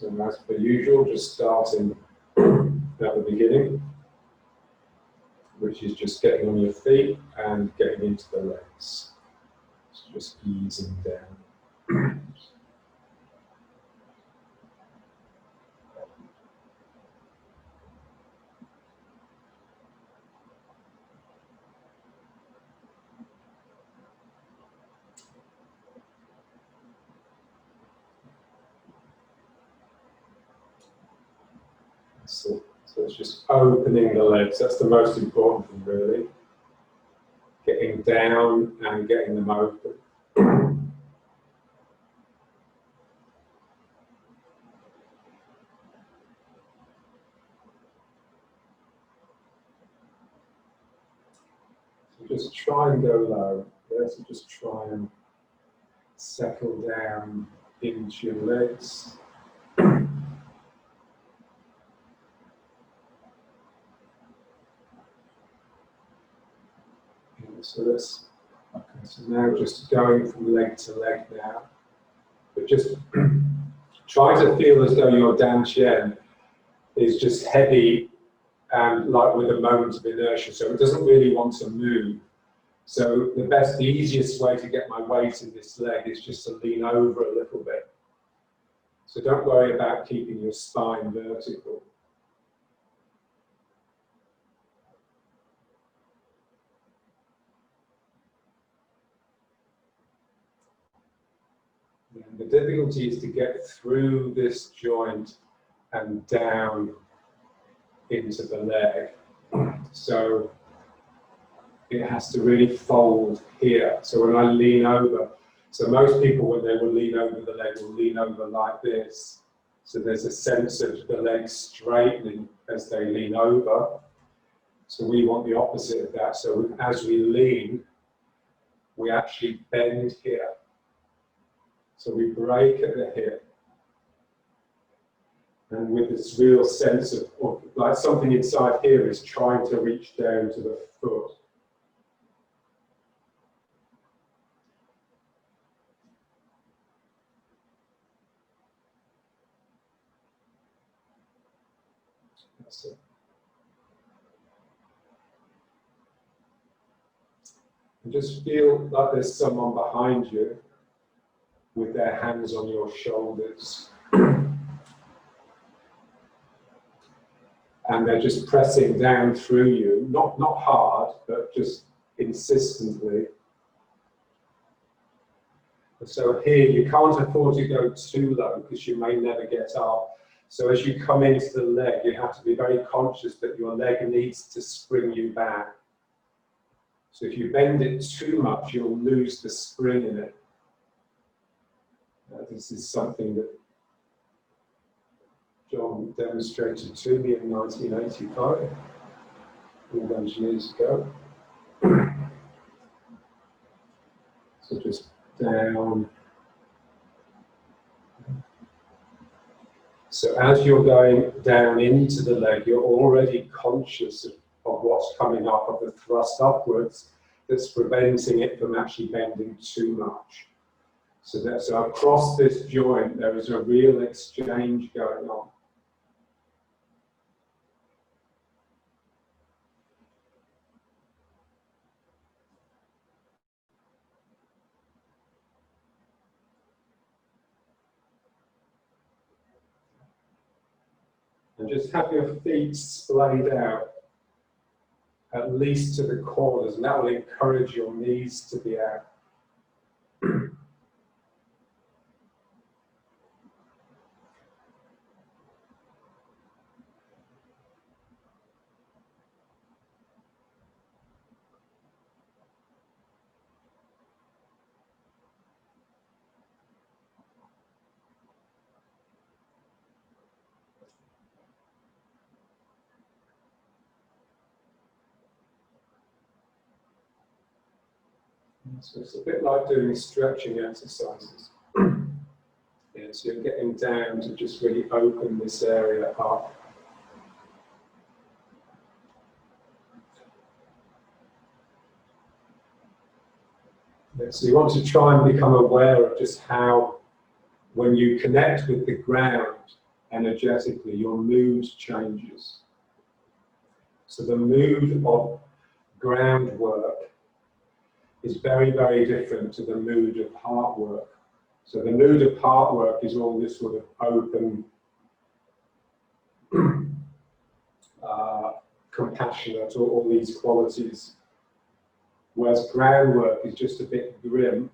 And as per usual, just starting at the beginning, which is just getting on your feet and getting into the legs. So just easing down. So it's just opening the legs. That's the most important thing, really. Getting down and getting them open. So just try and go low. Yeah? So just try and settle down into your legs. So that's okay. So now just going from leg to leg now, but just try to feel as though your dantian is just heavy and like with a moment of inertia. So it doesn't really want to move. So the easiest way to get my weight in this leg is just to lean over a little bit. So don't worry about keeping your spine vertical. And the difficulty is to get through this joint and down into the leg. So it has to really fold here. So when I lean over, so most people when they will lean over the leg will lean over like this. So there's a sense of the leg straightening as they lean over. So we want the opposite of that. So as we lean, we actually bend here. So we break at the hip. And with this real sense of like something inside here is trying to reach down to the foot. That's it. And just feel like there's someone behind you with their hands on your shoulders. And they're just pressing down through you, not hard, but just insistently. So here, you can't afford to go too low because you may never get up. So as you come into the leg, you have to be very conscious that your leg needs to spring you back. So if you bend it too much, you'll lose the spring in it. This is something that John demonstrated to me in 1985, all those years ago. So just down. So as you're going down into the leg, you're already conscious of what's coming up, of the thrust upwards that's preventing it from actually bending too much. So across this joint, there is a real exchange going on. And just have your feet splayed out, at least to the corners, and that will encourage your knees to be out. So it's a bit like doing stretching exercises. Yeah, so you're getting down to just really open this area up. Yeah, so you want to try and become aware of just how, when you connect with the ground, energetically, your mood changes. So the mood of groundwork is very, very different to the mood of heart work. So the mood of heart work is all this sort of open, compassionate, all these qualities. Whereas groundwork is just a bit grim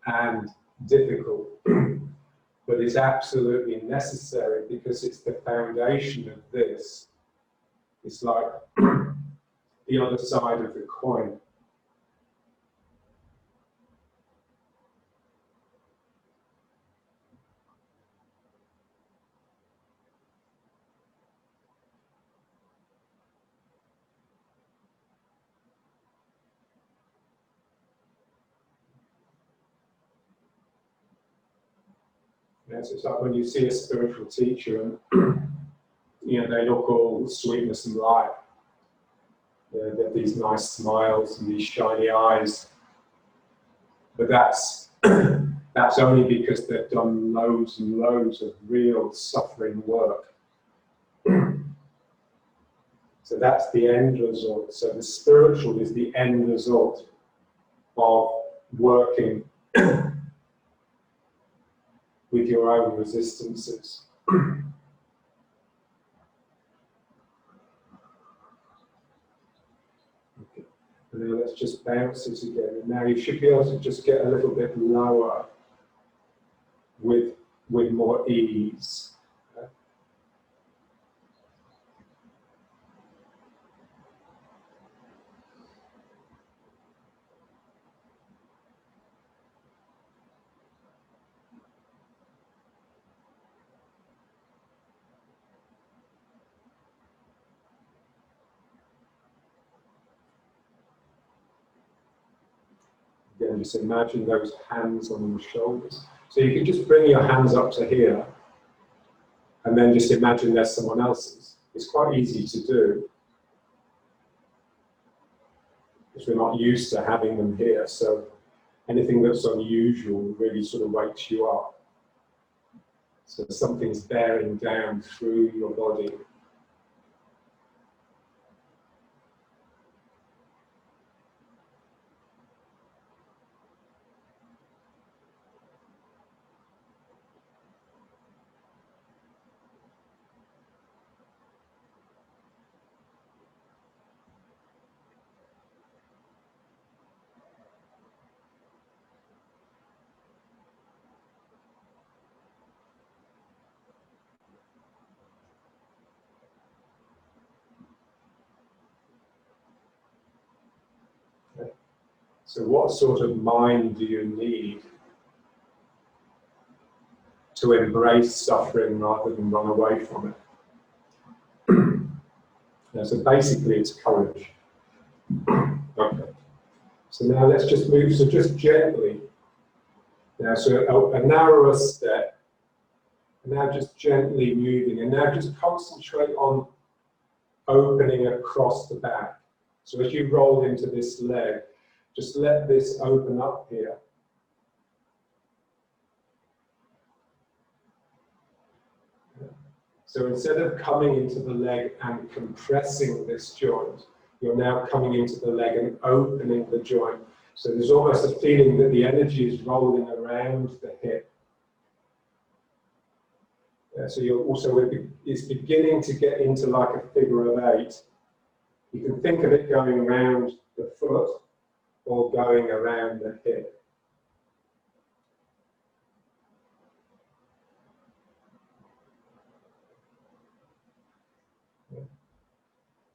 and difficult, but it's absolutely necessary because it's the foundation of this. It's like the other side of the coin. Yes, it's like when you see a spiritual teacher and you know, they look all sweetness and light. They have these nice smiles and these shiny eyes. But that's that's only because they've done loads and loads of real suffering work. So that's the end result. So the spiritual is the end result of working with your own resistances. And now let's just bounce it again. And now you should be able to just get a little bit lower with more ease. Again, just imagine those hands on your shoulders. So you can just bring your hands up to here, and then just imagine there's someone else's. It's quite easy to do, because we're not used to having them here, so anything that's unusual really sort of wakes you up. So something's bearing down through your body. So what sort of mind do you need to embrace suffering rather than run away from it? Now, so basically it's courage. Okay. So now let's just move, so just gently. Now, so a narrower step, and now just gently moving, and now just concentrate on opening across the back. So as you roll into this leg, just let this open up here. So instead of coming into the leg and compressing this joint, you're now coming into the leg and opening the joint. So there's almost a feeling that the energy is rolling around the hip. So you're also, it's beginning to get into like a figure of 8. You can think of it going around the foot or going around the hip.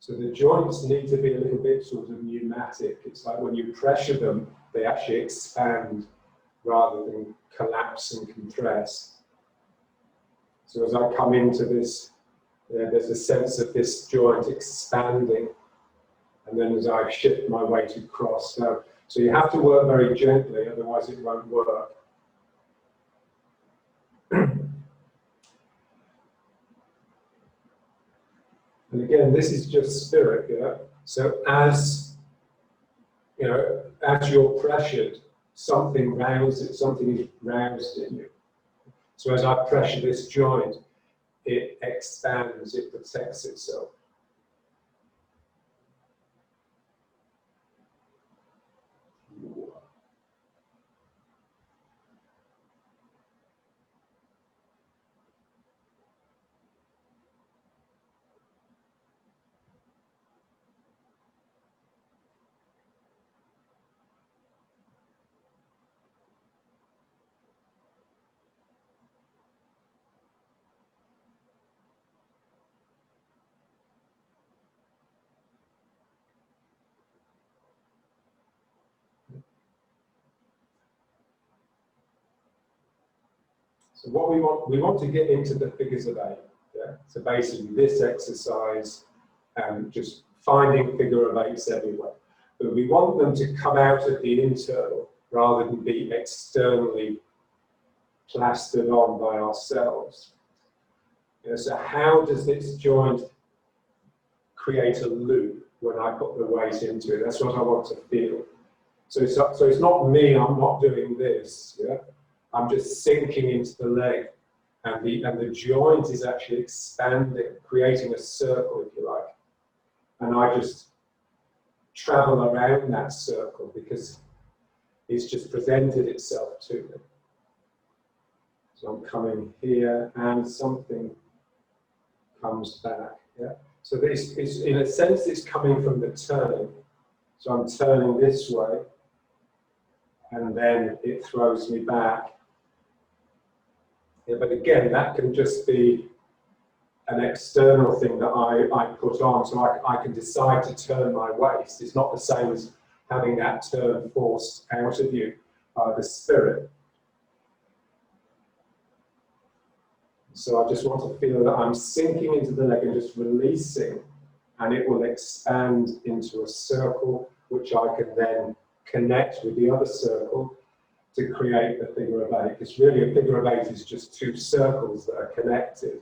So the joints need to be a little bit sort of pneumatic. It's like when you pressure them, they actually expand rather than collapse and compress. So as I come into this, there's a sense of this joint expanding. And then as I shift my weight across. So you have to work very gently, otherwise it won't work. And again, this is just spirit, yeah? So as you're pressured, something is roused in you. So as I pressure this joint, it expands, it protects itself. So what we want to get into the figures of 8. Yeah? So basically this exercise, just finding figure of 8s everywhere. But we want them to come out at the internal rather than be externally plastered on by ourselves. You know, so how does this joint create a loop when I put the weight into it? That's what I want to feel. So it's not me, I'm not doing this. Yeah? I'm just sinking into the leg, and the joint is actually expanding, creating a circle, if you like. And I just travel around that circle because it's just presented itself to me. So I'm coming here, and something comes back. Yeah. So this is, in a sense, it's coming from the turning. So I'm turning this way, and then it throws me back. Yeah, but again, that can just be an external thing that I put on, so I can decide to turn my waist. It's not the same as having that turn forced out of you by the spirit. So I just want to feel that I'm sinking into the leg and just releasing, and it will expand into a circle, which I can then connect with the other circle to create the figure of 8. Because really a figure of 8 is just 2 circles that are connected.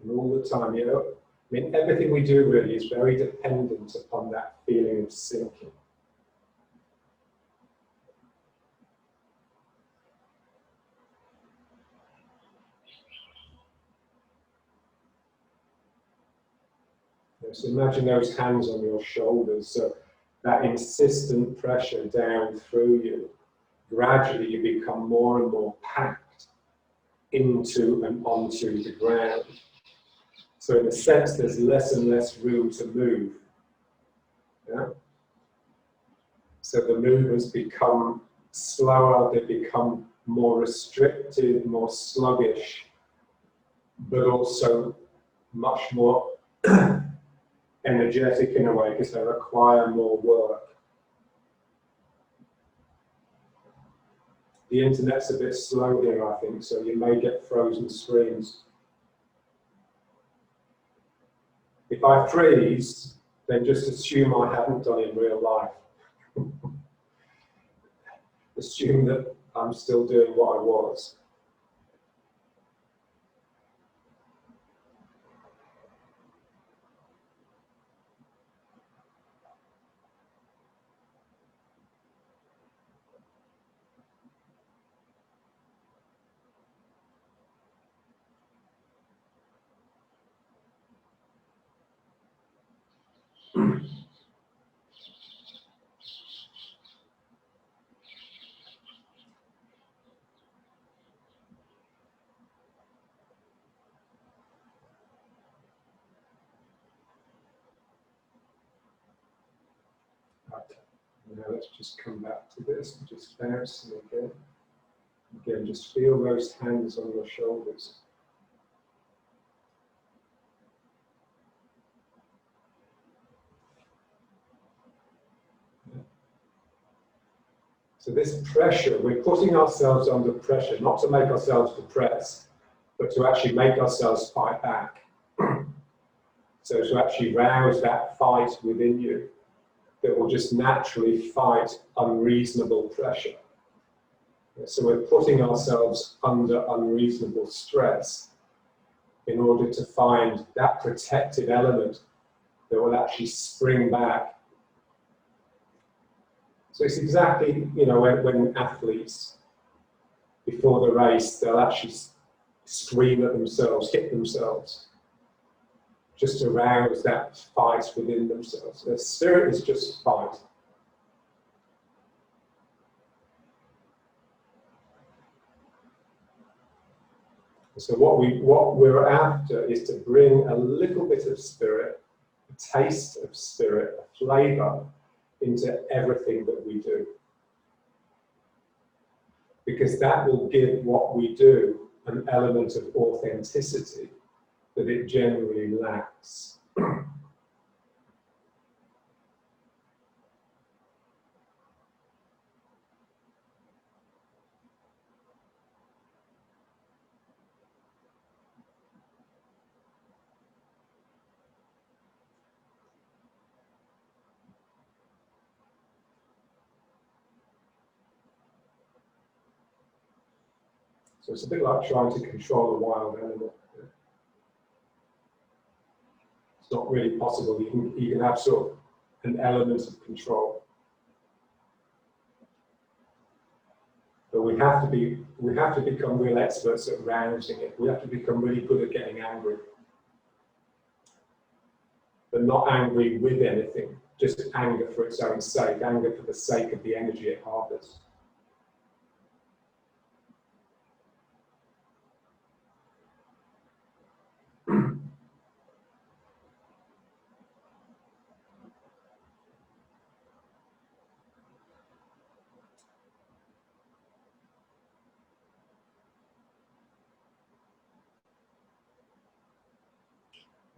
And all the time, you know, I mean, everything we do really is very dependent upon that feeling of sinking. So imagine those hands on your shoulders, so that insistent pressure down through you. Gradually you become more and more packed into and onto the ground. So in a sense, there's less and less room to move. Yeah? So the movements become slower, they become more restricted, more sluggish, but also much more energetic in a way because they require more work. The internet's a bit slow here, I think, so you may get frozen screens. If I freeze, then just assume I haven't done it in real life. Assume that I'm still doing what I was. Okay, now let's just come back to this and just bouncing again. Again, just feel those hands on your shoulders. So this pressure, we're putting ourselves under pressure, not to make ourselves depressed, but to actually make ourselves fight back. So to actually rouse that fight within you that will just naturally fight unreasonable pressure. So we're putting ourselves under unreasonable stress in order to find that protective element that will actually spring back. So it's exactly, you know, when athletes, before the race, they'll actually scream at themselves, hit themselves, just to rouse that fight within themselves. Their spirit is just fight. So what we're after is to bring a little bit of spirit, a taste of spirit, a flavor into everything that we do. Because that will give what we do an element of authenticity that it generally lacks. So it's a bit like trying to control a wild animal. It's not really possible. You can have sort of an element of control. But we have to become real experts at rousing it. We have to become really good at getting angry. But not angry with anything, just anger for its own sake, anger for the sake of the energy it harbors.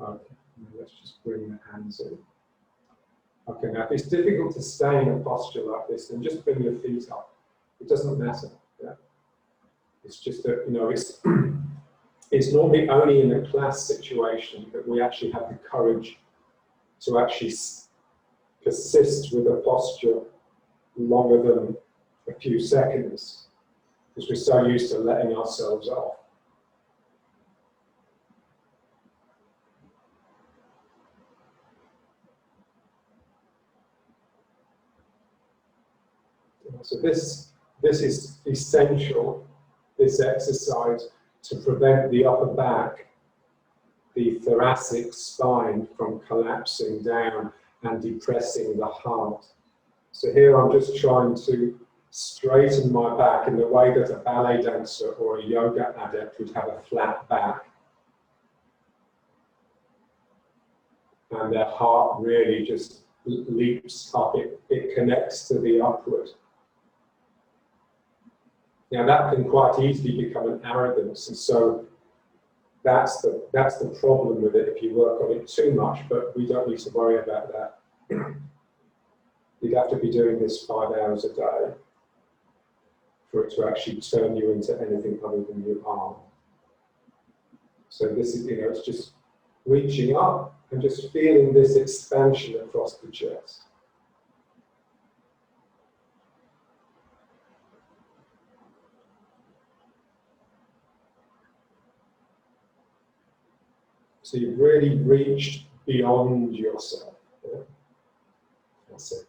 Okay, let's just bring the hands in. Okay, now if it's difficult to stay in a posture like this, then just bring your feet up. It doesn't matter. Yeah? It's just that, you know, it's normally only in a class situation that we actually have the courage to actually persist with a posture longer than a few seconds, because we're so used to letting ourselves off. So this is essential, this exercise, to prevent the upper back, the thoracic spine from collapsing down and depressing the heart. So here I'm just trying to straighten my back in the way that a ballet dancer or a yoga adept would have a flat back. And their heart really just leaps up, it connects to the upward. Now that can quite easily become an arrogance, and so that's the problem with it if you work on it too much, but we don't need to worry about that. You'd have to be doing this 5 hours a day for it to actually turn you into anything other than you are. So this is, you know, it's just reaching up and just feeling this expansion across the chest. So you've really reached beyond yourself. Yeah? That's it.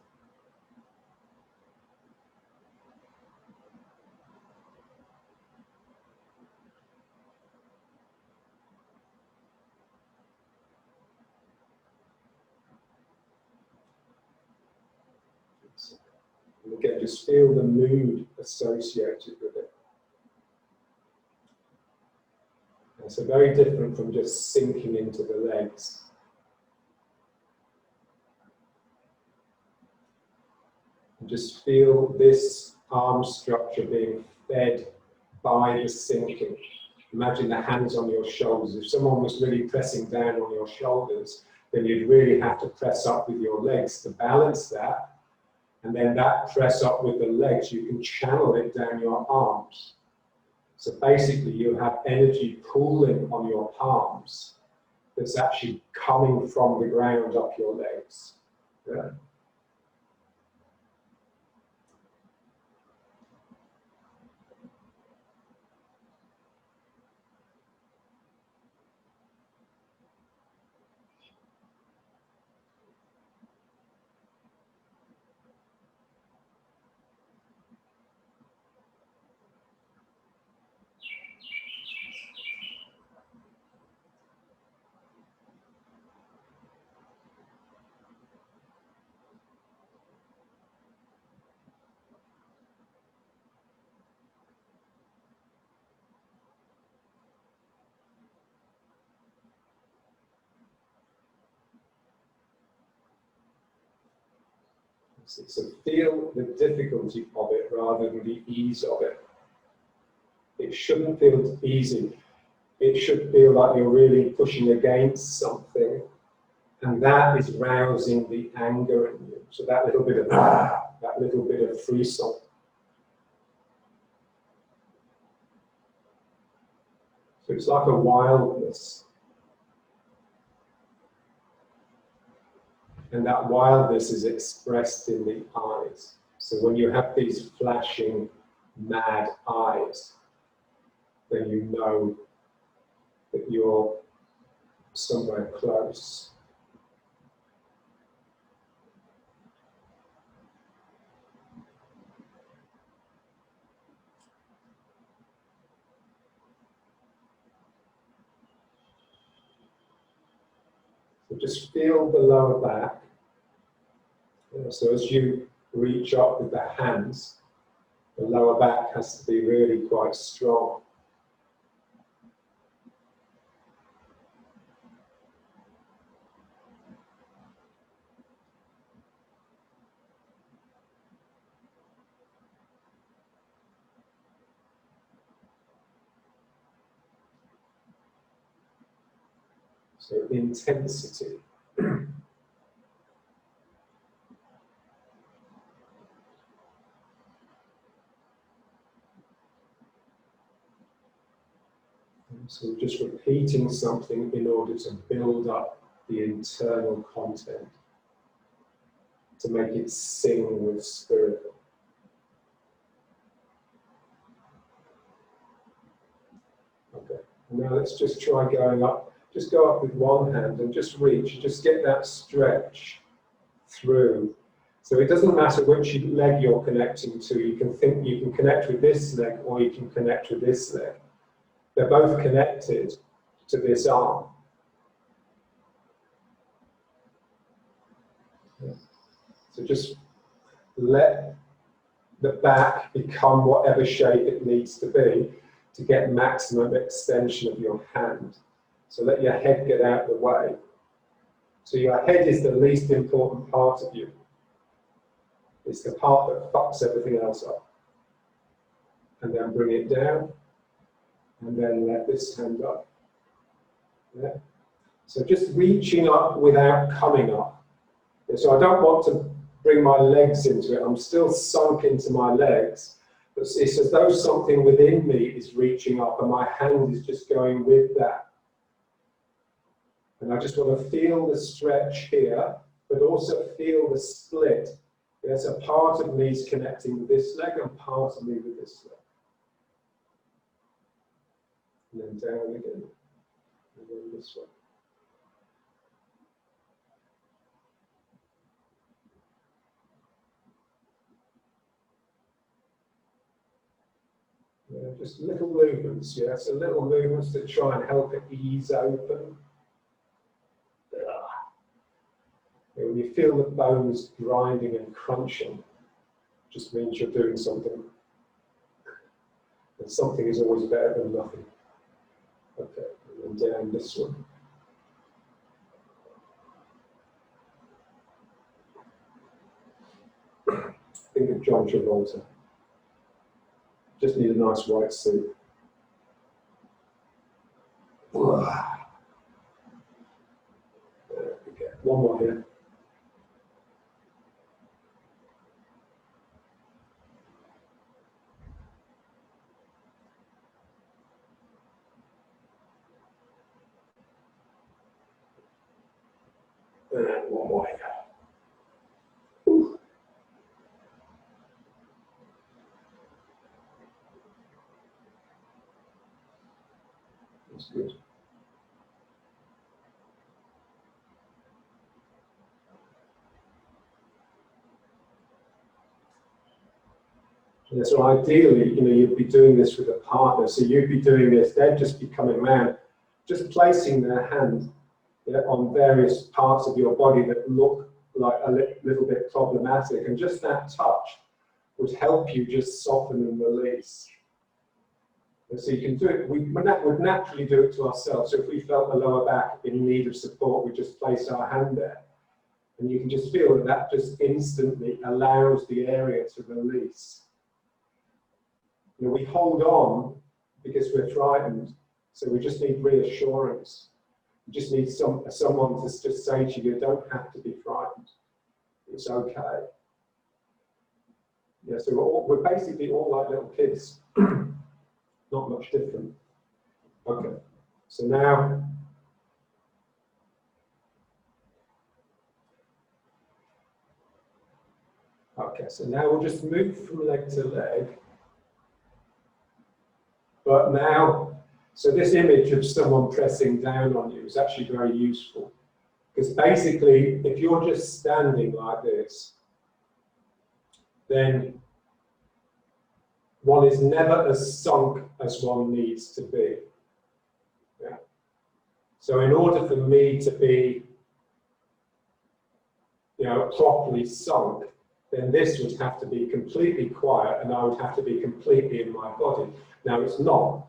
And again, just feel the mood associated with it. And so very different from just sinking into the legs. And just feel this arm structure being fed by the sinking. Imagine the hands on your shoulders. If someone was really pressing down on your shoulders, then you'd really have to press up with your legs to balance that. And then that press up with the legs, you can channel it down your arms. So basically you have energy pooling on your palms that's actually coming from the ground up your legs. Yeah. So feel the difficulty of it rather than the ease of it. It shouldn't feel easy. It should feel like you're really pushing against something, and that is rousing the anger in you. So that little bit of that little bit of frisson. So it's like a wildness. And that wildness is expressed in the eyes. So when you have these flashing, mad eyes, then you know that you're somewhere close. So just feel the lower back. So as you reach up with the hands, the lower back has to be really quite strong. So intensity. So just repeating something in order to build up the internal content, to make it sing with spirit. Okay, now let's just try going up. Just go up with one hand and just reach, just get that stretch through. So it doesn't matter which leg you're connecting to. You can connect with this leg or you can connect with this leg. They're both connected to this arm. So just let the back become whatever shape it needs to be to get maximum extension of your hand. So let your head get out of the way. So your head is the least important part of you. It's the part that fucks everything else up. And then bring it down, and then let this hand up. Yeah. So just reaching up without coming up. Yeah, so I don't want to bring my legs into it. I'm still sunk into my legs. But it's as though something within me is reaching up and my hand is just going with that. And I just want to feel the stretch here, but also feel the split. There's a part of me is connecting with this leg and part of me with this leg. And then down again. And then this way. Yeah, just little movements, yeah, so little movements to try and help it ease open. Yeah, when you feel the bones grinding and crunching, just means you're doing something. And something is always better than nothing. Okay, and then down this one. Think of John Travolta. Just need a nice white suit. There we go. One more here. And one more here. Whew. That's good. Yeah, so ideally, you'd be doing this with a partner. So you'd be doing this, they'd just be coming around, just placing their hand on various parts of your body that look like a little bit problematic. And just that touch would help you just soften and release. And so you can do it, we would naturally do it to ourselves. So if we felt the lower back in need of support, we just place our hand there. And you can just feel that that just instantly allows the area to release. We hold on because we're frightened, so we just need reassurance. We just need someone to just say to you, you don't have to be frightened. It's okay. Yeah, so we're basically all like little kids. Not much different. Okay, so now, we'll just move from leg to leg. But now, so this image of someone pressing down on you is actually very useful. Because basically, if you're just standing like this, then one is never as sunk as one needs to be. Yeah. So in order for me to be, properly sunk, then this would have to be completely quiet and I would have to be completely in my body. Now it's not.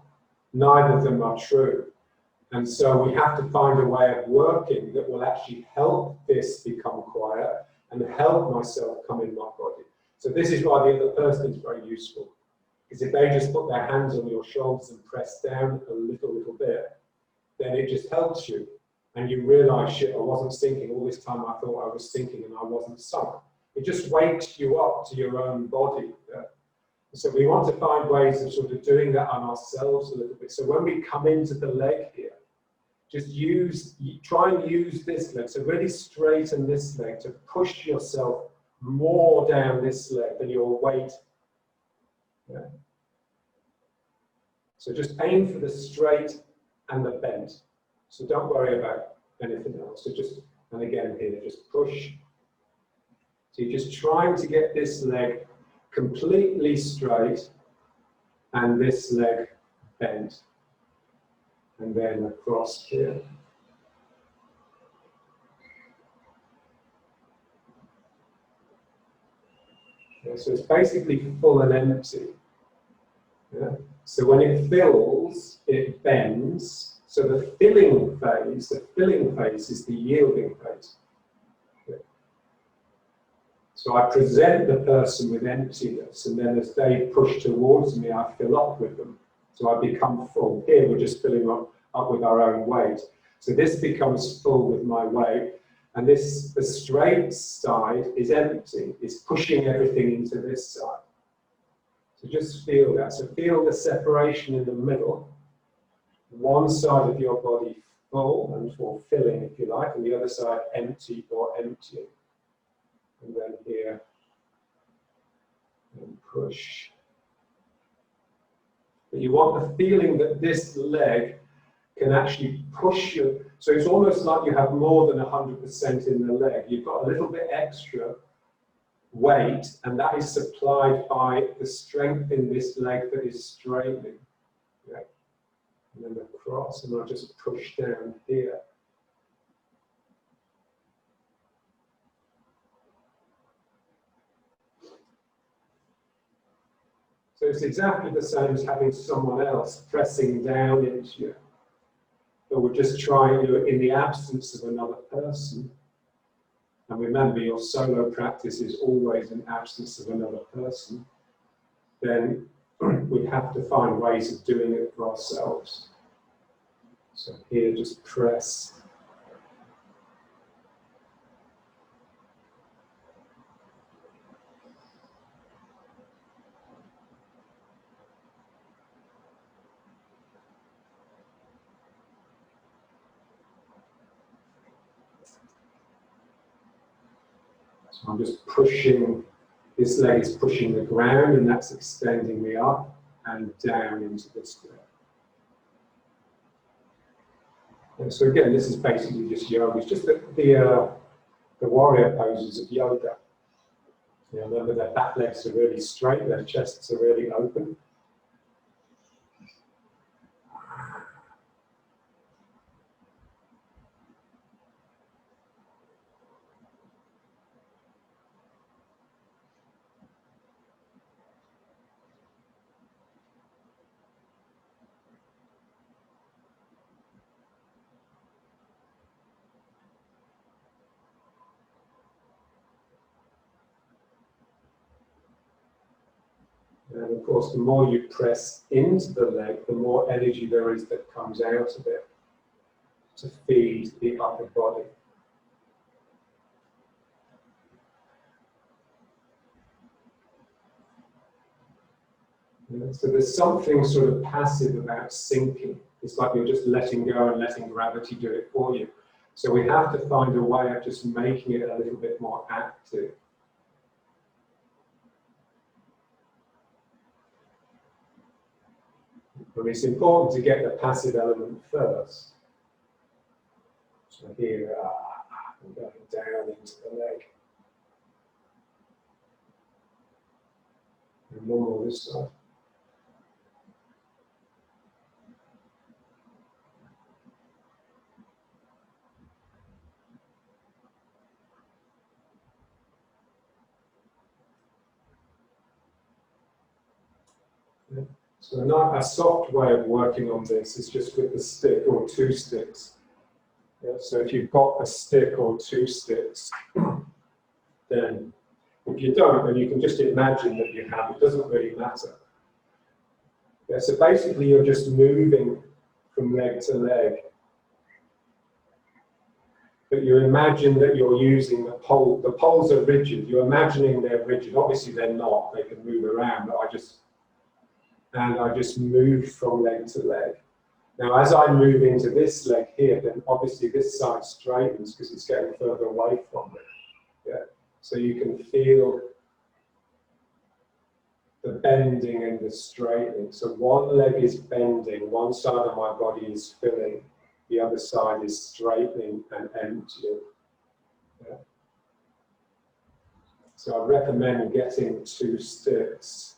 Neither of them are true. And so we have to find a way of working that will actually help this become quiet and help myself come in my body. So this is why the other person is very useful. Because if they just put their hands on your shoulders and press down a little bit, then it just helps you. And you realize, shit, I wasn't sinking. All this time I thought I was sinking and I wasn't sunk. It just wakes you up to your own body. Yeah? So we want to find ways of sort of doing that on ourselves a little bit. So when we come into the leg here, just try and use this leg. So really straighten this leg to push yourself more down this leg than your weight. Yeah. So just aim for the straight and the bent. So don't worry about anything else. So just, and again here, just push. So you're just trying to get this leg completely straight and this leg bent. And then across here. Yeah, so it's basically full and empty. Yeah. So when it fills, it bends. So the filling phase is the yielding phase. Yeah. So I present the person with emptiness, and then as they push towards me, I fill up with them. So I become full. Here we're just filling up with our own weight. So this becomes full with my weight, and the straight side is empty. It's pushing everything into this side. So just feel that. So feel the separation in the middle. One side of your body full and fulfilling, if you like, and the other side empty or emptying. And then here, and push. But you want the feeling that this leg can actually push you. So it's almost like you have more than 100% in the leg. You've got a little bit extra weight, and that is supplied by the strength in this leg that is straightening. Yeah. And then across, and I'll just push down here. So it's exactly the same as having someone else pressing down into you. But we're just trying to, in the absence of another person. And remember, your solo practice is always an absence of another person. Then we have to find ways of doing it for ourselves. So here, just press. So I'm just pushing, this leg is pushing the ground, and that's extending me up and down into this leg. And so again, this is basically just yoga. It's just the warrior poses of yoga. You know, remember their back legs are really straight, their chests are really open. And of course, the more you press into the leg, the more energy there is that comes out of it to feed the upper body. So there's something sort of passive about sinking. It's like you're just letting go and letting gravity do it for you. So we have to find a way of just making it a little bit more active. But it's important to get the passive element first. So here, I'm going down into the leg. And one more this side. So a soft way of working on this is just with the stick or two sticks. Yeah, so if you've got a stick or two sticks, then if you don't, then you can just imagine that you have. It doesn't really matter. Yeah, so basically you're just moving from leg to leg. But you imagine that you're using the pole. The poles are rigid. You're imagining they're rigid. Obviously they're not. They can move around, but I just move from leg to leg. Now, as I move into this leg here, then obviously this side straightens because it's getting further away from it. Yeah. So you can feel the bending and the straightening. So one leg is bending, one side of my body is filling, the other side is straightening and emptying. Yeah. So I recommend getting two sticks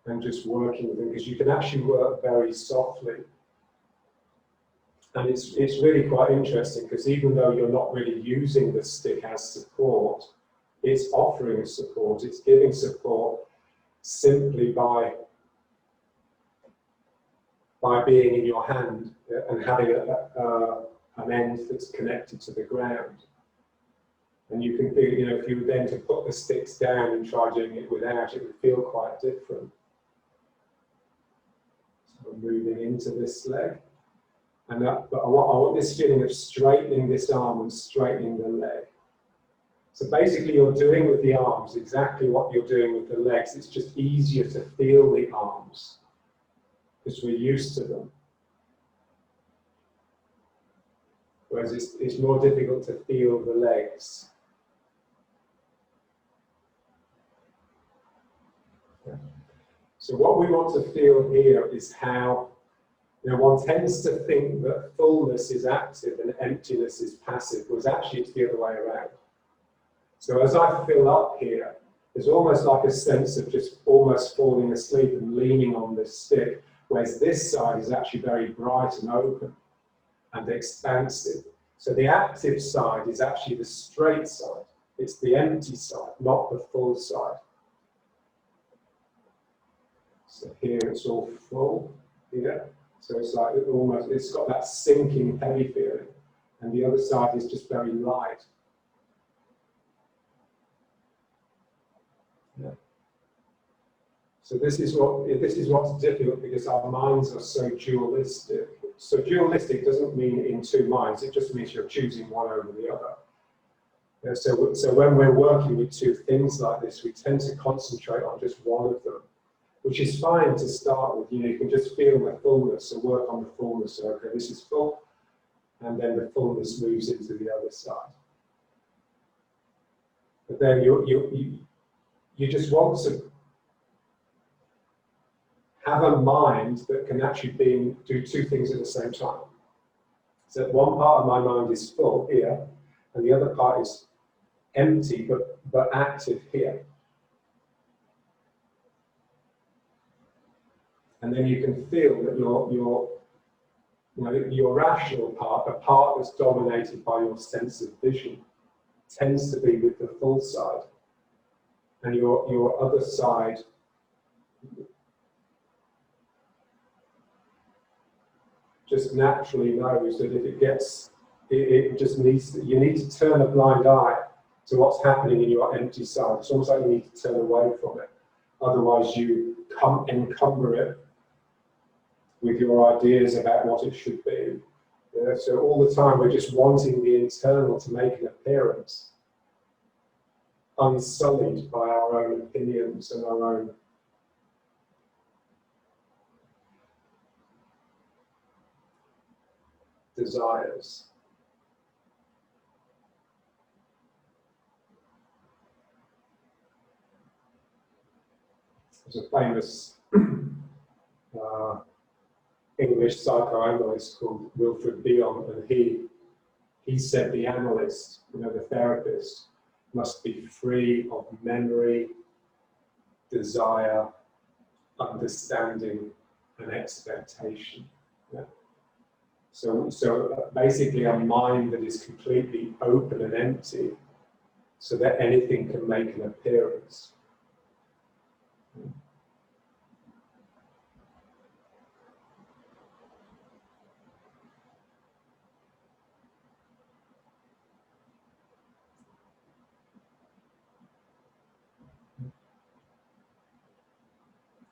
and just working with them, because you can actually work very softly. And it's really quite interesting, because even though you're not really using the stick as support, it's offering support, it's giving support simply by being in your hand and having an end that's connected to the ground. And you can feel, you know, if you were then to put the sticks down and try doing it without, it would feel quite different. So I'm moving into this leg. But I want this feeling of straightening this arm and straightening the leg. So basically you're doing with the arms exactly what you're doing with the legs. It's just easier to feel the arms because we're used to them. Whereas it's more difficult to feel the legs. Yeah. So what we want to feel here is how, you know, one tends to think that fullness is active and emptiness is passive, whereas actually it's the other way around. So as I fill up here, there's almost like a sense of just almost falling asleep and leaning on this stick, whereas this side is actually very bright and open and expansive. So the active side is actually the straight side. It's the empty side, not the full side. So here it's all full, here. So it's like almost, it's got that sinking heavy feeling, and the other side is just very light. Yeah. So this is what's difficult, because our minds are so dualistic. So dualistic doesn't mean in two minds, it just means you're choosing one over the other. Yeah, so when we're working with two things like this, we tend to concentrate on just one of them, which is fine to start with. You know, you can just feel the fullness and work on the fullness. So, okay, this is full, and then the fullness moves into the other side. But then you just want to have a mind that can actually do two things at the same time. So one part of my mind is full here, and the other part is empty but active here. And then you can feel that your rational part, the part that's dominated by your sense of vision, tends to be with the full side, and your other side just naturally knows that if it gets, it just needs to, you need to turn a blind eye to what's happening in your empty side. It's almost like you need to turn away from it. Otherwise you encumber it with your ideas about what it should be. Yeah, so all the time we're just wanting the internal to make an appearance, unsullied by our own opinions and our own desires. There's a famous English psychoanalyst called Wilfred Bion, and he said the analyst, the therapist, must be free of memory, desire, understanding, and expectation. Yeah? So basically a mind that is completely open and empty so that anything can make an appearance.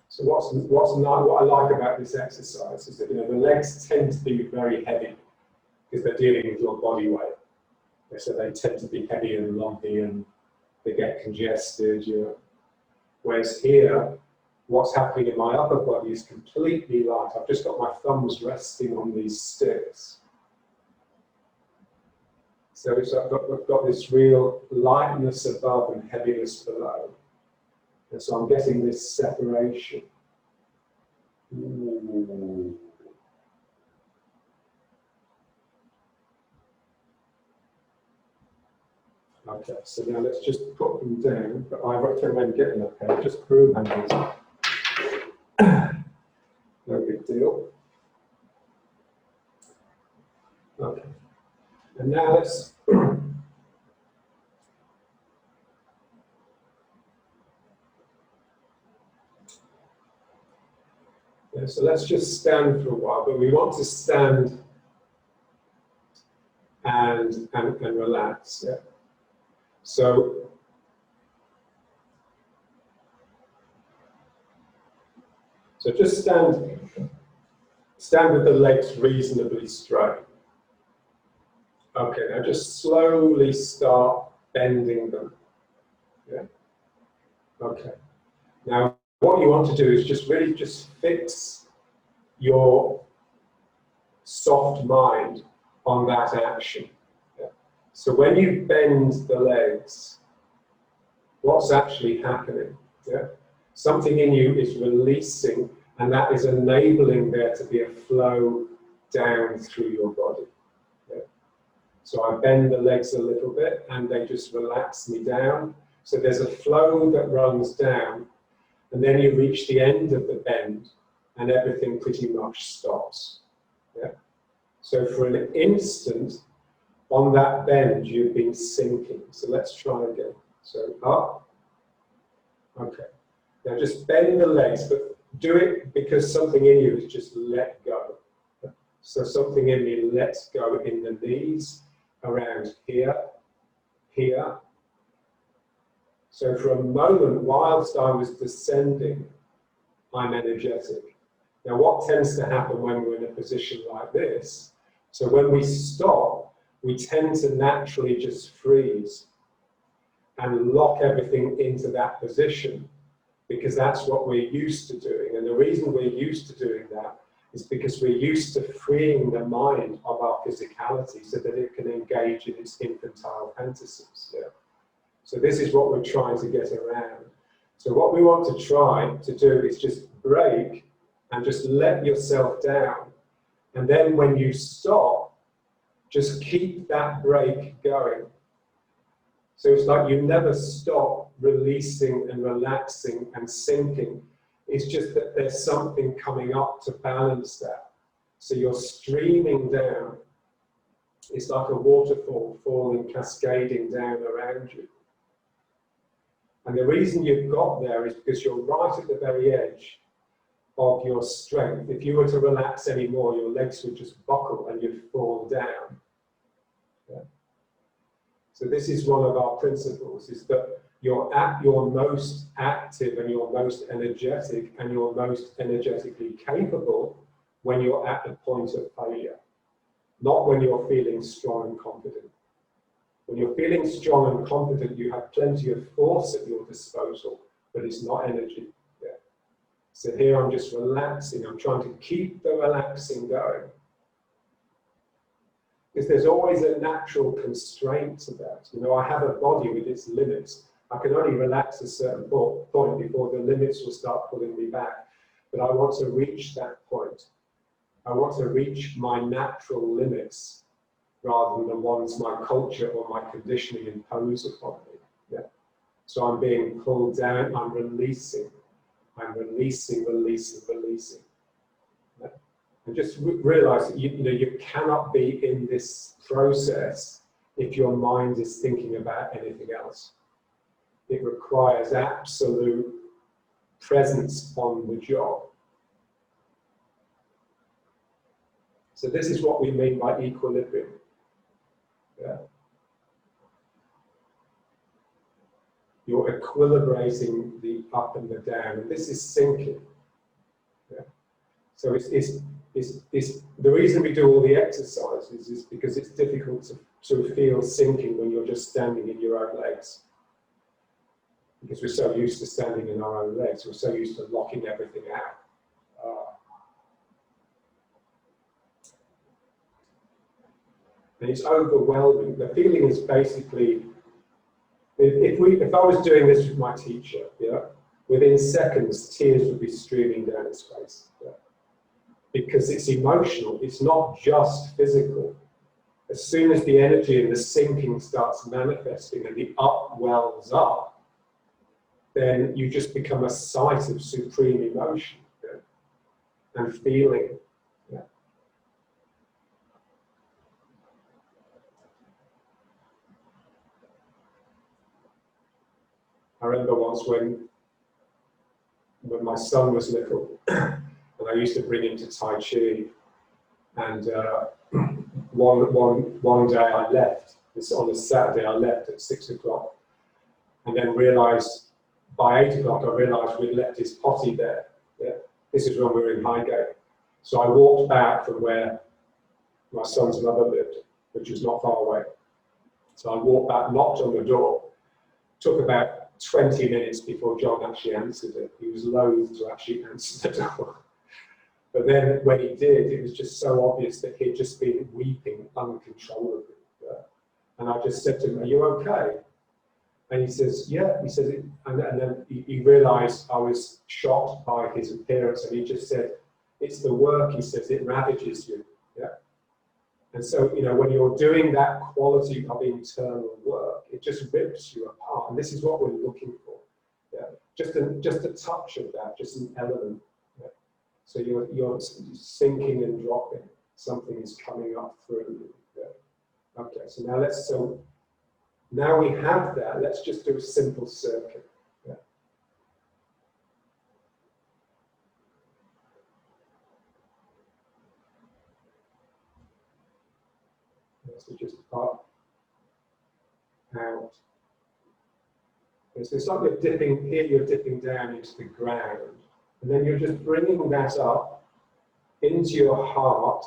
So what I like about this exercise is that the legs tend to be very heavy because they're dealing with your body weight. So they tend to be heavy and lumpy and they get congested. Whereas here, what's happening in my upper body is completely light. I've just got my thumbs resting on these sticks. So I've got this real lightness above and heaviness below. And so I'm getting this separation. Ooh. Okay, so now let's just put them down, but I recommend getting a pair, just broom handles. No big deal. Okay, and now let's so let's just stand for a while, but we want to stand and relax. Yeah. So just stand with the legs reasonably straight. Okay, now just slowly start bending them. Yeah. Okay. Now what you want to do is just really fix your soft mind on that action. Yeah. So when you bend the legs, what's actually happening? Yeah? Something in you is releasing, and that is enabling there to be a flow down through your body. Yeah? So I bend the legs a little bit, and they just relax me down. So there's a flow that runs down, and then you reach the end of the bend, and everything pretty much stops. Yeah? So for an instant, on that bend, you've been sinking. So let's try again. So up. Okay. Now just bend the legs, but do it because something in you has just let go. So something in me lets go in the knees, around here, here. So for a moment, whilst I was descending, I'm energetic. Now what tends to happen when we're in a position like this, so when we stop, we tend to naturally just freeze and lock everything into that position because that's what we're used to doing. And the reason we're used to doing that is because we're used to freeing the mind of our physicality so that it can engage in its infantile fantasies. Yeah? So this is what we're trying to get around. So what we want to try to do is just break and just let yourself down. And then when you stop, just keep that break going. So it's like you never stop releasing and relaxing and sinking. It's just that there's something coming up to balance that. So you're streaming down. It's like a waterfall falling, cascading down around you. And the reason you've got there is because you're right at the very edge of your strength. If you were to relax anymore, your legs would just buckle and you'd fall down. Yeah. So this is one of our principles, is that you're at your most active and your most energetic and your most energetically capable when you're at the point of failure, not when you're feeling strong and confident. When you're feeling strong and confident, you have plenty of force at your disposal, but it's not energy. Yeah. So here I'm just relaxing. I'm trying to keep the relaxing going. Because there's always a natural constraint to that. You know, I have a body with its limits. I can only relax a certain point before the limits will start pulling me back. But I want to reach that point. I want to reach my natural limits rather than the ones my culture or my conditioning impose upon me. Yeah. So I'm being pulled down, I'm releasing. I'm releasing, releasing, releasing. Yeah. And just realize that you cannot be in this process if your mind is thinking about anything else. It requires absolute presence on the job. So this is what we mean by equilibrium. Yeah. You're equilibrating the up and the down, and this is sinking. Yeah. So it's the reason we do all the exercises is because it's difficult to feel sinking when you're just standing in your own legs. Because we're so used to standing in our own legs, we're so used to locking everything out. And it's overwhelming. The feeling is basically, if I was doing this with my teacher, yeah, within seconds, tears would be streaming down his face. Yeah. Because it's emotional, it's not just physical. As soon as the energy and the sinking starts manifesting and the up wells up, then you just become a site of supreme emotion, yeah, and feeling. Yeah. I remember once when my son was little, and I used to bring him to Tai Chi, and one day I left. It's on a Saturday. I left at 6 o'clock, and then realised by 8 o'clock I realised we'd left his potty there. Yeah. This is when we were in Highgate. So I walked back from where my son's mother lived, which was not far away. So I walked back, knocked on the door. Took about 20 minutes before John actually answered it. He was loath to actually answer the door. But then when he did, it was just so obvious that he'd just been weeping uncontrollably. Yeah. And I just said to him, "Are you okay?" And he says, "Yeah." He says, and then he realised I was shocked by his appearance, and he just said, "It's the work," he says, "it ravages you." Yeah. And so, you know, when you're doing that quality of internal work, it just rips you apart. And this is what we're looking for. Yeah. Just a touch of that, just an element. Yeah. So you're sinking and dropping. Something is coming up through. Yeah. Okay. So now we have that. Let's just do a simple circuit. Yeah. So just up, out. And so it's like you're dipping, here you're dipping down into the ground, and then you're just bringing that up into your heart,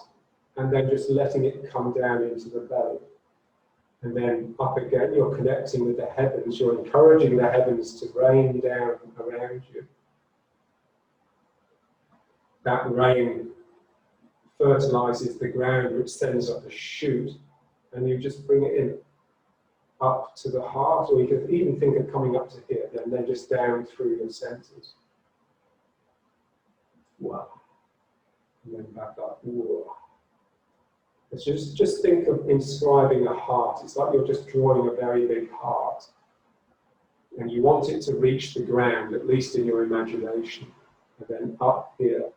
and then just letting it come down into the belly. And then up again, you're connecting with the heavens, you're encouraging the heavens to rain down around you. That rain fertilizes the ground, which sends up a shoot, and you just bring it in. up to the heart, or you could even think of coming up to here, and then just down through your centers. Wow. And then back up. Whoa. It's just think of inscribing a heart. It's like you're just drawing a very big heart. And you want it to reach the ground, at least in your imagination. And then up here.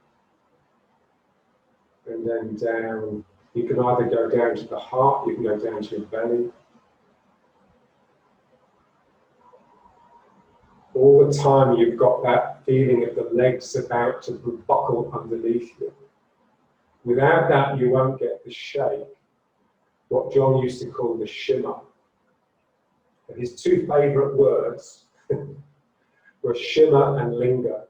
And then down. You can either go down to the heart, you can go down to your belly. All the time you've got that feeling of the legs about to buckle underneath you. Without that, you won't get the shake, what John used to call the shimmer. And his two favourite words were shimmer and linger.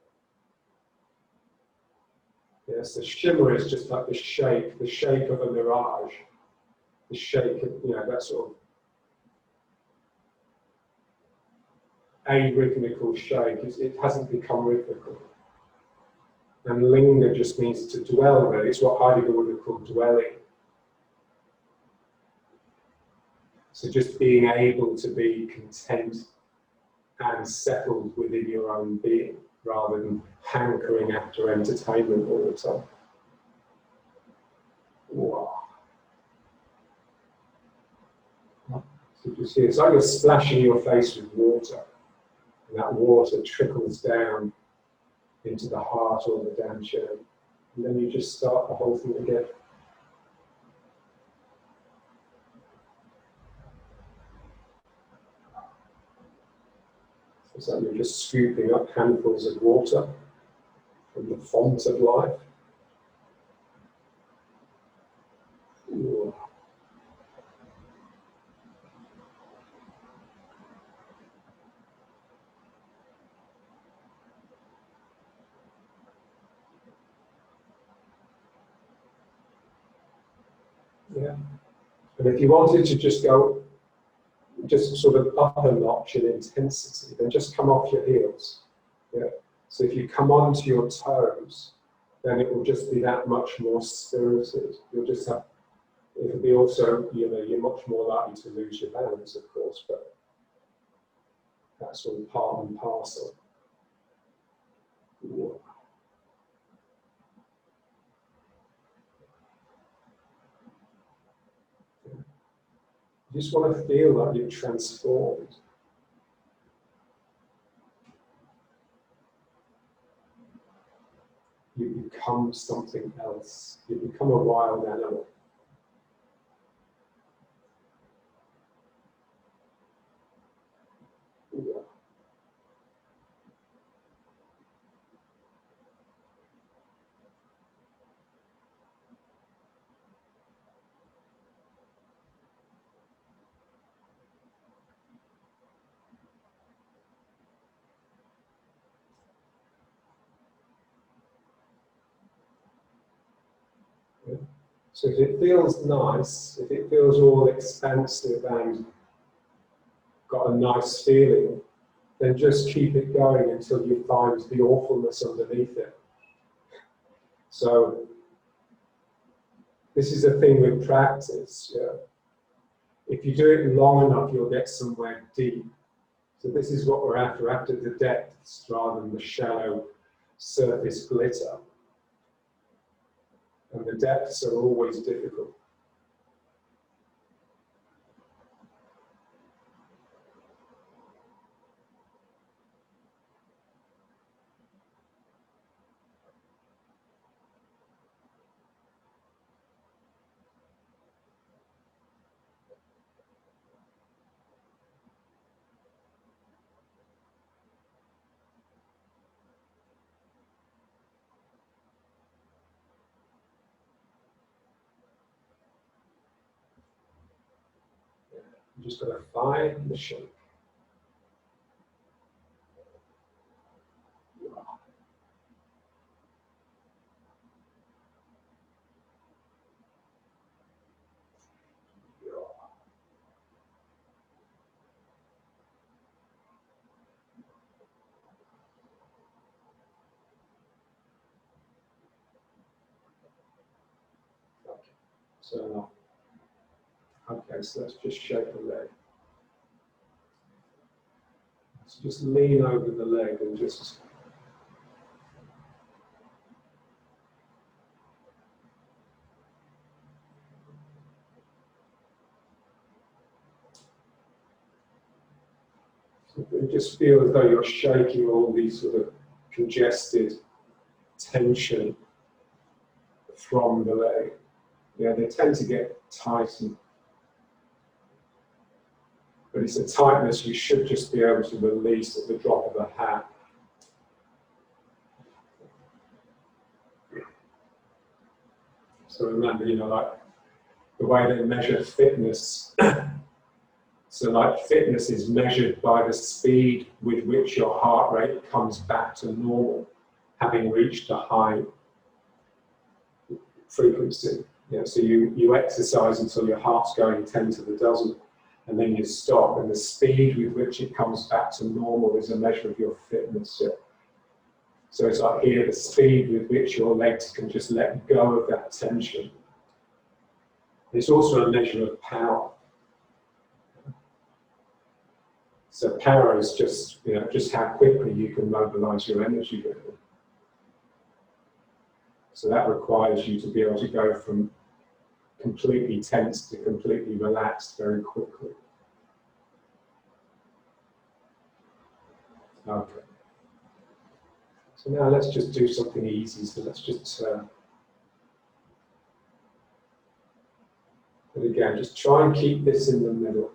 Yes, the shimmer is just like the shake of a mirage, the shake of, that sort of arhythmical shake. It hasn't become rhythmical. And linger just means to dwell, really. It's what Heidegger would have called dwelling. So just being able to be content and settled within your own being, rather than hankering after entertainment all the time. Wow. So just here, it's like you're splashing your face with water, and that water trickles down into the heart or the dantian, and then you just start the whole thing again. It's like you're just scooping up handfuls of water from the font of life. Ooh. Yeah. And if you wanted to just go sort of up a notch in intensity, then just come off your heels. Yeah. So if you come onto your toes, then it will just be that much more spirited. You'll just have, it'll be also, you're much more likely to lose your balance, of course, but that's all part and parcel. Yeah. You just want to feel like you're transformed. You become something else. You become a wild animal. Yeah. So if it feels nice, if it feels all expansive and got a nice feeling, then just keep it going until you find the awfulness underneath it. So this is a thing with practice. Yeah. If you do it long enough, you'll get somewhere deep. So this is what we're after the depths rather than the shallow surface glitter. And the depths are always difficult. You just got to find the shape. Okay, so let's just shape the leg. So just lean over the leg and just just feel as though you're shaking all these sort of congested tension from the leg. Yeah, they tend to get tightened. But it's a tightness you should just be able to release at the drop of a hat. So remember, like the way they measure fitness. So like fitness is measured by the speed with which your heart rate comes back to normal, having reached a high frequency. So you exercise until your heart's going 10 to the dozen, and then you stop, and the speed with which it comes back to normal is a measure of your fitness. So it's like here, the speed with which your legs can just let go of that tension. It's also a measure of power. So power is just, just how quickly you can mobilize your energy. So that requires you to be able to go from completely tense to completely relaxed very quickly. Okay. So now let's just do something easy. So let's just, but again, just try and keep this in the middle.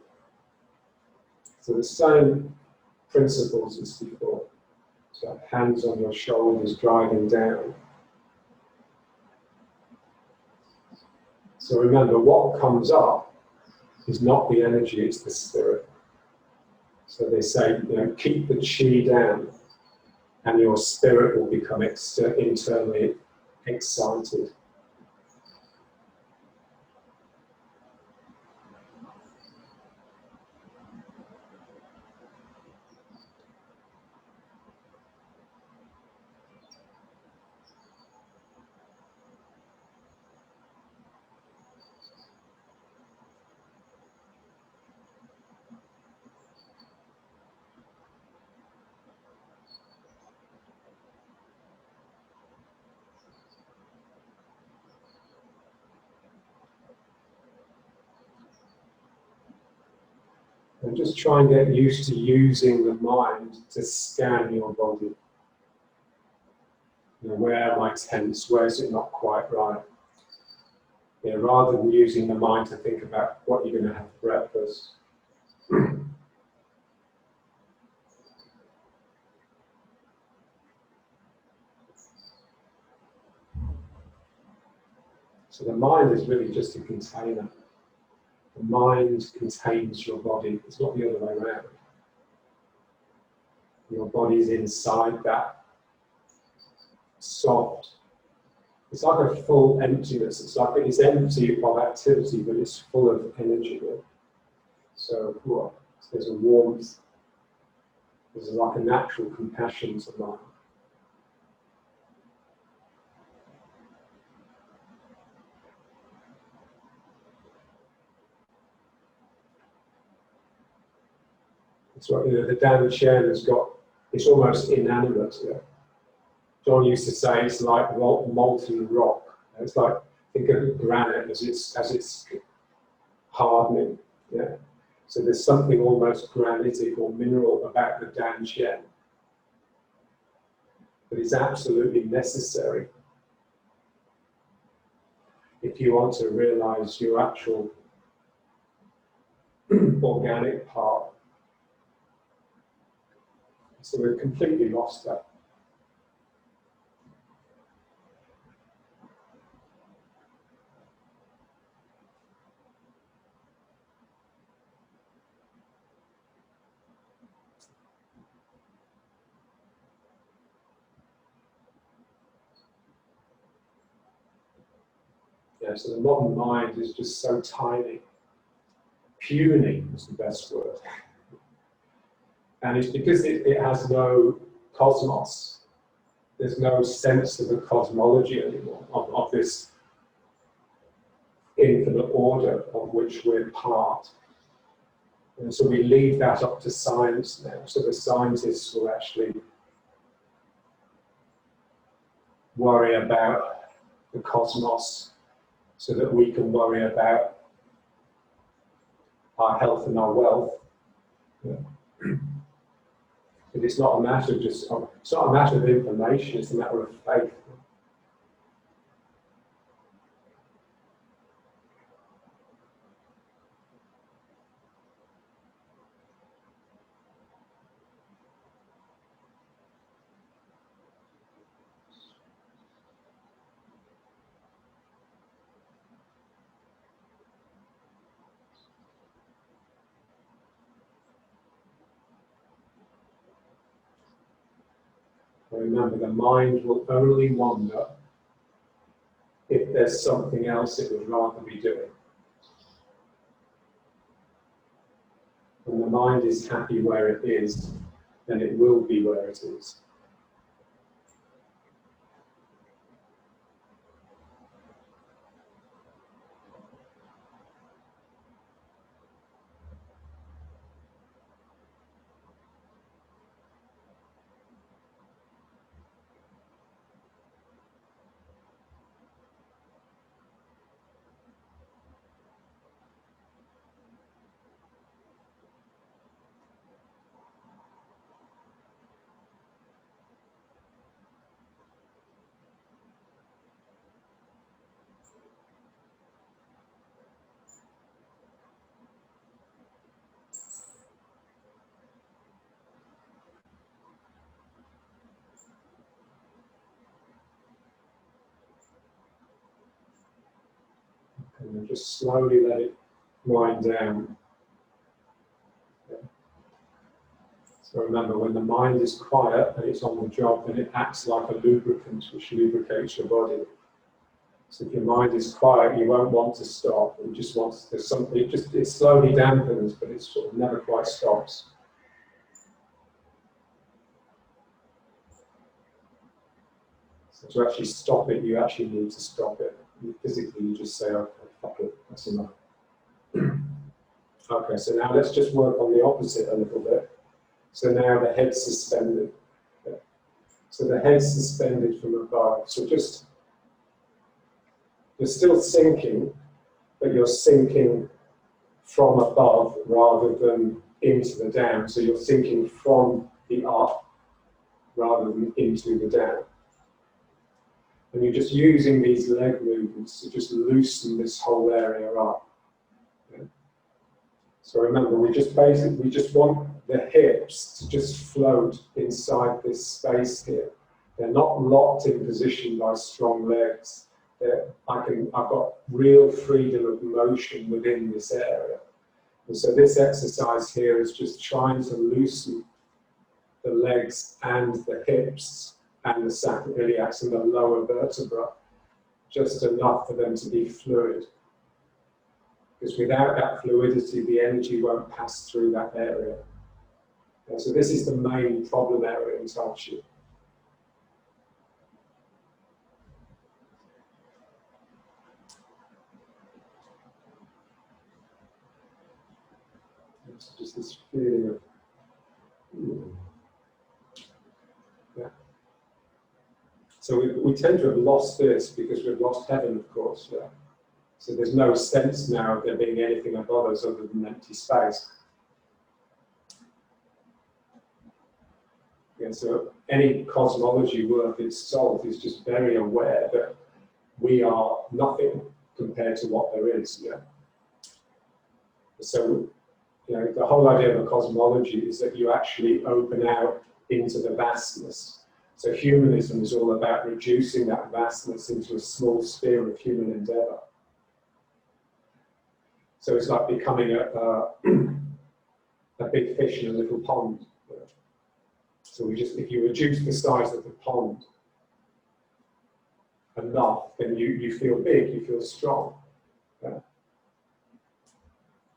So the same principles as before. So hands on your shoulders, driving down. So remember, what comes up is not the energy, it's the spirit. So they say, keep the chi down, and your spirit will become internally excited. And just try and get used to using the mind to scan your body. Where am I tense? Where is it not quite right? Rather than using the mind to think about what you're going to have for breakfast. So the mind is really just a container. The mind contains your body. It's not the other way around. Your body is inside that soft. It's like a full emptiness. It's like it's empty of activity, but it's full of energy. So there's a warmth. There's like a natural compassion to mind. It's right, the Dan Chen has got, it's almost inanimate. John used to say it's like molten rock. It's like, think of granite as it's hardening. So there's something almost granitic or mineral about the Dan Chen. But it's absolutely necessary if you want to realize your actual organic part. So we've completely lost that. So the modern mind is just so tiny. Puny is the best word. And it's because it has no cosmos. There's no sense of a cosmology anymore, of this infinite order of which we're part. And so we leave that up to science now. So the scientists will actually worry about the cosmos so that we can worry about our health and our wealth. Yeah. But it's not a matter of just, it's not a matter of information, it's a matter of faith. Remember, the mind will only wander if there's something else it would rather be doing. When the mind is happy where it is, then it will be where it is. And then just slowly let it wind down. So remember, when the mind is quiet and it's on the job, then it acts like a lubricant which lubricates your body. So if your mind is quiet, you won't want to stop. It just wants, there's something, it slowly dampens, but it sort of never quite stops. So to actually stop it, you actually need to stop it. Physically, you just say, okay, fuck it, that's enough. Okay, so now let's just work on the opposite a little bit. So now the head's suspended. Okay. So the head's suspended from above. So just, you're still sinking, but you're sinking from above rather than into the down. So you're sinking from the up rather than into the down. And you're just using these leg movements to just loosen this whole area up. Okay. So remember, we just want the hips to just float inside this space here. They're not locked in position by strong legs. I've got real freedom of motion within this area. And so this exercise here is just trying to loosen the legs and the hips and the sacroiliacs and the lower vertebra, just enough for them to be fluid. Because without that fluidity, the energy won't pass through that area. And so this is the main problem area in Tai Chi. It's just this feeling of, yeah. So we tend to have lost this because we've lost heaven, of course. Yeah. So there's no sense now of there being anything above us other than empty space. Yeah, so any cosmology worth its salt is just very aware that we are nothing compared to what there is. Yeah. So, you know, the whole idea of a cosmology is that you actually open out into the vastness. So humanism is all about reducing that vastness into a small sphere of human endeavor. So it's like becoming a big fish in a little pond. So if you reduce the size of the pond enough, then you feel big, you feel strong. Yeah.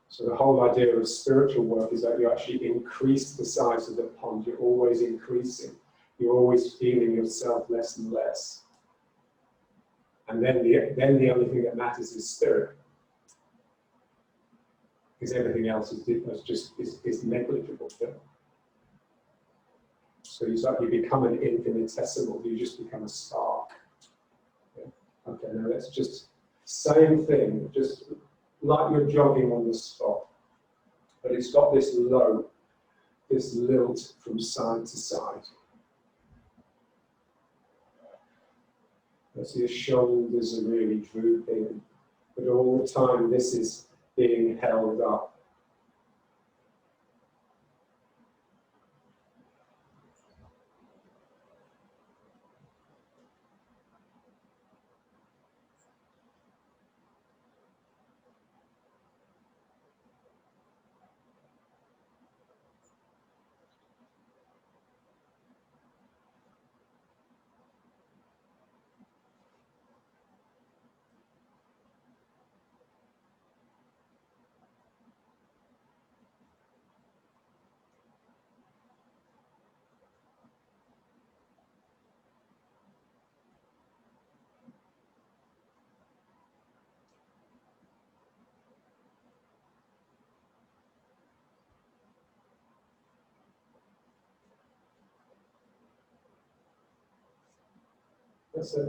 So the whole idea of spiritual work is that you actually increase the size of the pond. You're always increasing. You're always feeling yourself less and less. And then the only thing that matters is spirit. because everything else is negligible. Yeah? So it's like you become an infinitesimal, you just become a spark. Yeah? Okay, now let's just, same thing, just like you're jogging on the spot, but it's got this this lilt from side to side. So your shoulders are really drooping, but all the time this is being held up.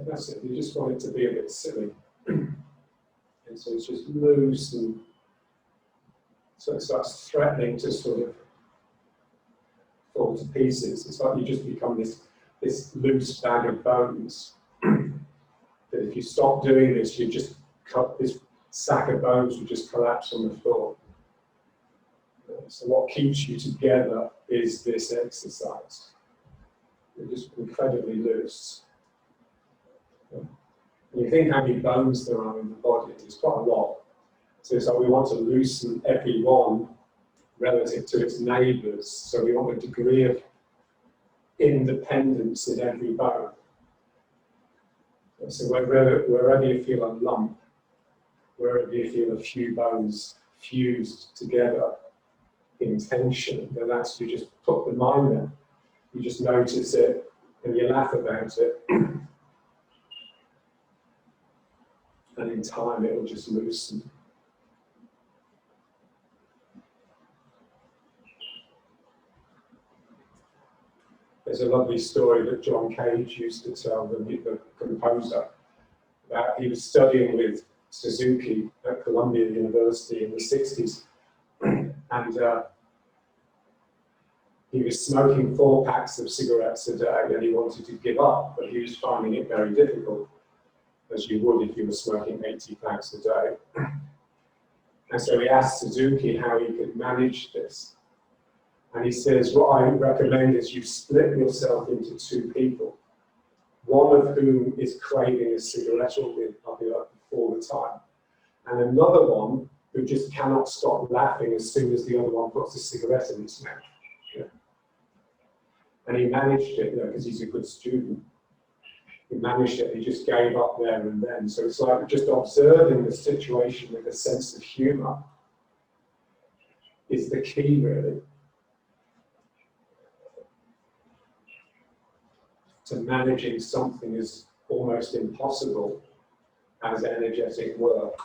That's it. You just want it to be a bit silly. And so it's just loose, and so it starts threatening to sort of fall to pieces. It's like you just become this loose bag of bones. That if you stop doing this, you just cut this sack of bones would just collapse on the floor. So what keeps you together is this exercise. You're just incredibly loose. And you think how many bones there are in the body, it's quite a lot. So it's like we want to loosen every one relative to its neighbours. So we want a degree of independence in every bone. So wherever you feel a lump, wherever you feel a few bones fused together in tension, then that's, you just put the mind there. You just notice it and you laugh about it. And in time it will just loosen. There's a lovely story that John Cage used to tell, the composer, about he was studying with Suzuki at Columbia University in the 60s. And he was smoking 4 packs of cigarettes a day and he wanted to give up, but he was finding it very difficult, as you would if you were smoking 80 packs a day. And so he asked Suzuki how he could manage this. And he says, what I recommend is you split yourself into 2 people, one of whom is craving a cigarette all the time, and another one who just cannot stop laughing as soon as the other one puts a cigarette in his mouth. Yeah. And he managed it, because he's a good student. He managed it, he just gave up there and then. So it's like just observing the situation with a sense of humour is the key, really, to managing something as almost impossible as energetic work.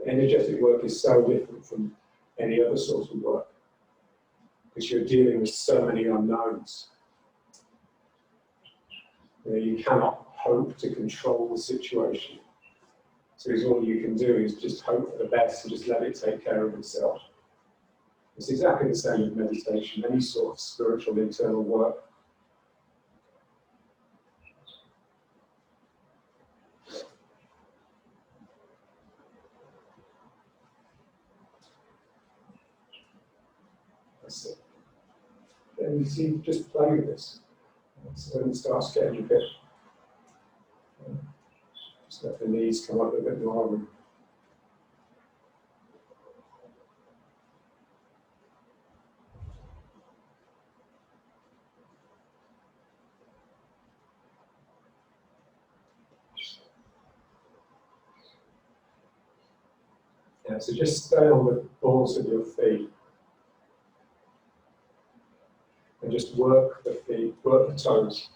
Energetic work is so different from any other sort of work, because you're dealing with so many unknowns. You cannot hope to control the situation. So all you can do is just hope for the best and just let it take care of itself. It's exactly the same with meditation, any sort of spiritual internal work. That's it. Then you see, just play with this. So when it starts getting a bit, just let the knees come up a bit more. Yeah, so just stay on the balls of your feet. And just work the feet, work the toes.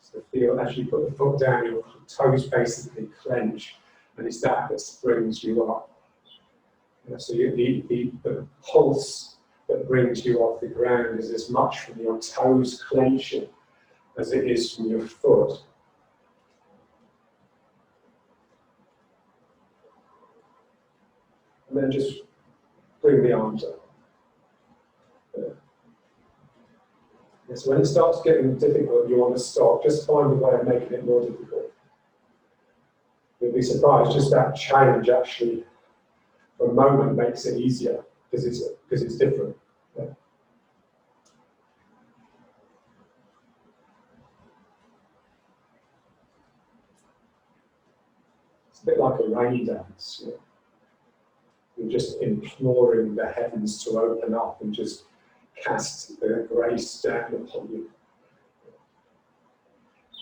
So feel as you put the foot down, your toes basically clench, and it's that springs you up. So the pulse that brings you off the ground is as much from your toes clenching as it is from your foot. And then just bring the arms up. So when it starts getting difficult, you want to stop. Just find a way of making it more difficult. You'll be surprised, just that change actually, for a moment, makes it easier because it's different. Yeah. It's a bit like a rain dance. Yeah. You're just imploring the heavens to open up and just cast the grace down upon you.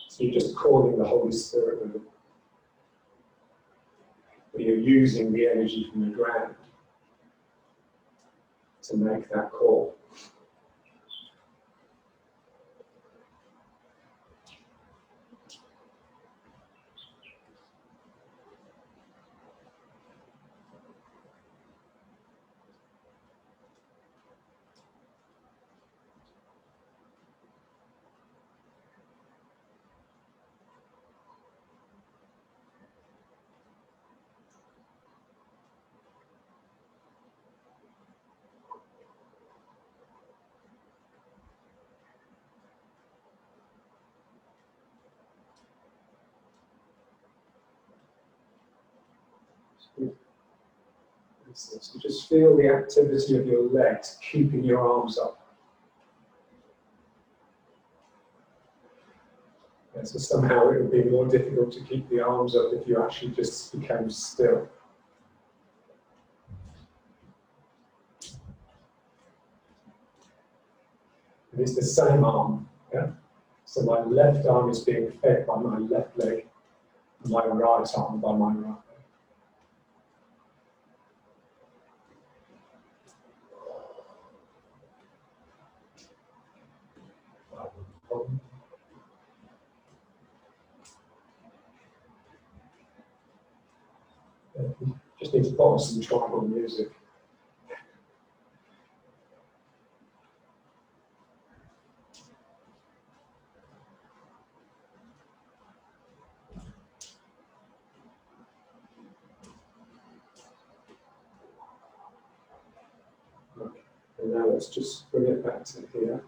So you're just calling the Holy Spirit with it. But you're using the energy from the ground to make that call. So just feel the activity of your legs keeping your arms up. And so somehow it would be more difficult to keep the arms up if you actually just became still. And it's the same arm. Yeah? So my left arm is being fed by my left leg, and my right arm by my right leg. Just need to put on some tribal music. Okay. And now let's just bring it back to here.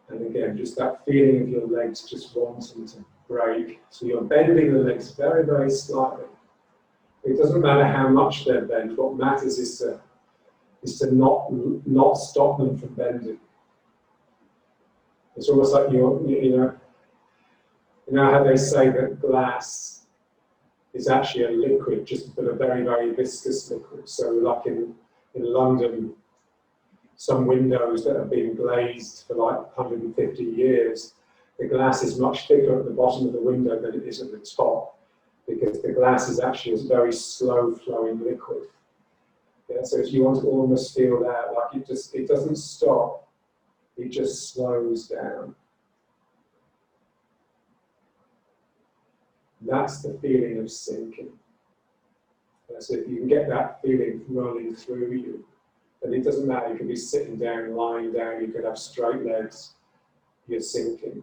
And again, just that feeling of your legs just wanting to break. So you're bending the legs very, very slightly. It doesn't matter how much they're bent. What matters is to not stop them from bending. It's almost like you know how they say that glass is actually a liquid, but a very, very viscous liquid. So like in London, some windows that have been glazed for like 150 years, the glass is much thicker at the bottom of the window than it is at the top, because the glass is actually a very slow flowing liquid. Yeah, so if you want to almost feel that, like it doesn't stop, it just slows down. That's the feeling of sinking. So if you can get that feeling rolling through you, then it doesn't matter, you can be sitting down, lying down, you could have straight legs, you're sinking.